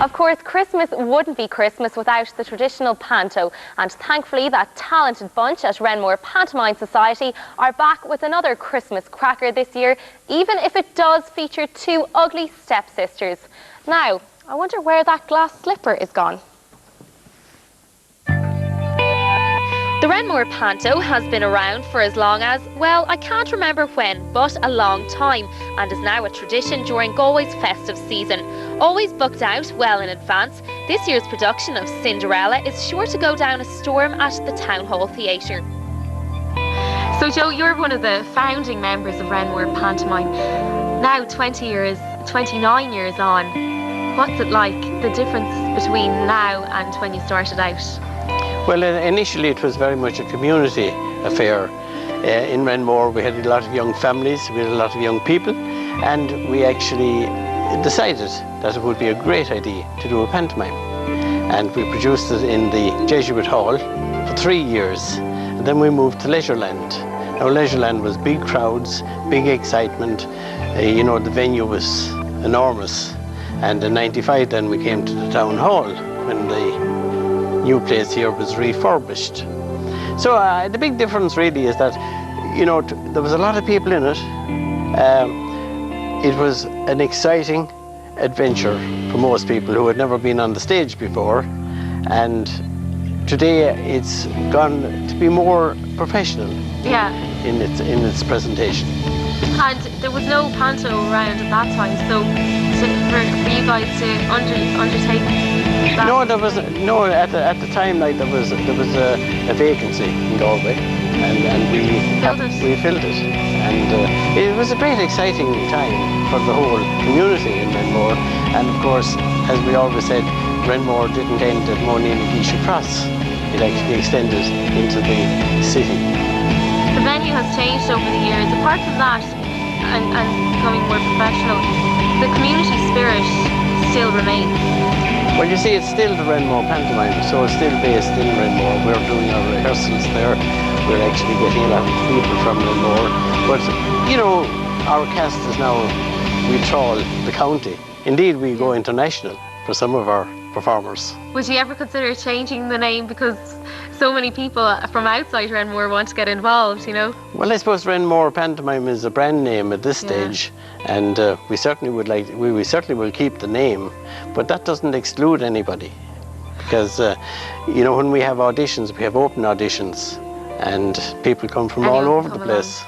Of course, Christmas wouldn't be Christmas without the traditional panto, and thankfully that talented bunch at Renmore Pantomime Society are back with another Christmas cracker this year, even if it does feature two ugly stepsisters. Now, I wonder where that glass slipper is gone. The Renmore Panto has been around for as long as, well, I can't remember when, but a long time, and is now a tradition during Galway's festive season. Always booked out well in advance, this year's production of Cinderella is sure to go down a storm at the Town Hall Theatre. So Joe, you're one of the founding members of Renmore Pantomime. Now 29 years on, what's it like, the difference between now and when you started out? Well, initially it was very much a community affair. In Renmore we had a lot of young families, we had a lot of young people, and we actually decided that it would be a great idea to do a pantomime. And we produced it in the Jesuit Hall for 3 years, and then we moved to Leisureland. Now Leisureland was big crowds, big excitement, you know, the venue was enormous. And in '95 then we came to the Town Hall when the new place here was refurbished. So the big difference really is that, you know, there was a lot of people in it. It was an exciting adventure for most people who had never been on the stage before, and today it's gone to be more professional. Yeah. In its presentation. And there was no panto around at that time, so for you guys to undertake that? No, there was no at the time. Like there was a vacancy in Galway, and we filled it, and it was a great exciting time for the whole community in Renmore. And of course, as we always said, Renmore didn't end at Mooney and Geisha Cross; it actually extended into the city. The venue has changed over the years. Apart from that, and becoming more professional, the community spirit still remains. Well, you see, it's still the Renmore Pantomime, so it's still based in Renmore. We're doing our rehearsals there. We're actually getting a lot of people from Renmore. But, you know, our cast is now, we trawl the county. Indeed, we go international for some of our performers. Would you ever consider changing the name, because so many people from outside Renmore want to get involved, you know? Well, I suppose Renmore Pantomime is a brand name at this stage, and we certainly will keep the name, but that doesn't exclude anybody, because you know, when we have auditions, we have open auditions, and people come from all over the place.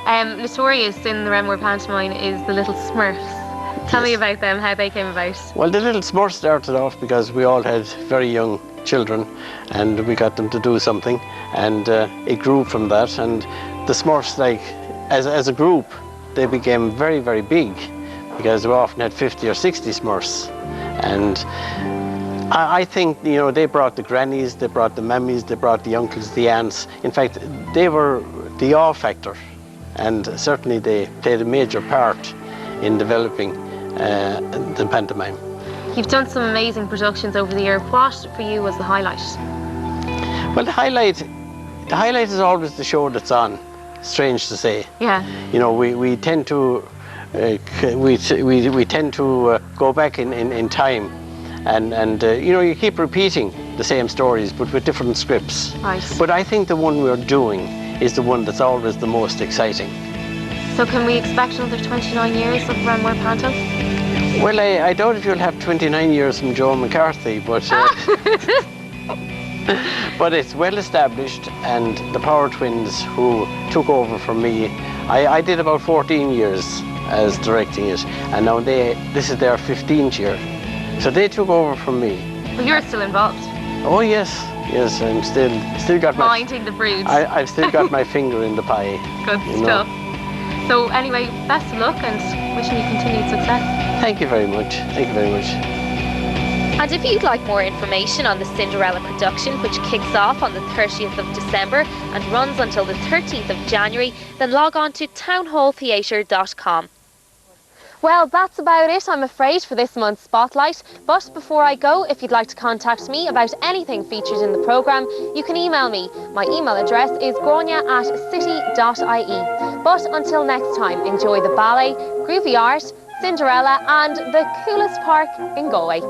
Notorious in the Renmore Pantomime is the Little Smurfs. Tell me about them, how they came about. Well, the Little Smurfs started off because we all had very young children, and we got them to do something, and it grew from that. And the Smurfs, like as a group, they became very, very big, because we often had 50 or 60 Smurfs. And I think, you know, they brought the grannies, they brought the mammies, they brought the uncles, the aunts. In fact, they were the awe factor, and certainly they played a major part in developing the pantomime. You've done some amazing productions over the year. What for you was the highlight? Well, the highlight is always the show that's on. Strange to say. Yeah. You know, we tend to we tend to go back in time, and you know, you keep repeating the same stories but with different scripts. Right. But I think the one we're doing is the one that's always the most exciting. So can we expect another 29 years of Renmore Panto? Well, I doubt if you'll have 29 years from Joe McCarthy, but but it's well established, and the Power Twins, who took over from me, I did about 14 years as directing it, and now this is their 15th year. So they took over from me. But you're still involved? Oh yes, I'm still got my... Minding the brood. I've still got my finger in the pie. Good stuff. So anyway, best of luck and wishing you continued success. Thank you very much. Thank you very much. And if you'd like more information on the Cinderella production, which kicks off on the 30th of December and runs until the 13th of January, then log on to townhalltheatre.com. Well, that's about it, I'm afraid, for this month's Spotlight. But before I go, if you'd like to contact me about anything featured in the programme, you can email me. My email address is grania@city.ie. But until next time, enjoy the ballet, groovy art, Cinderella and the coolest park in Galway.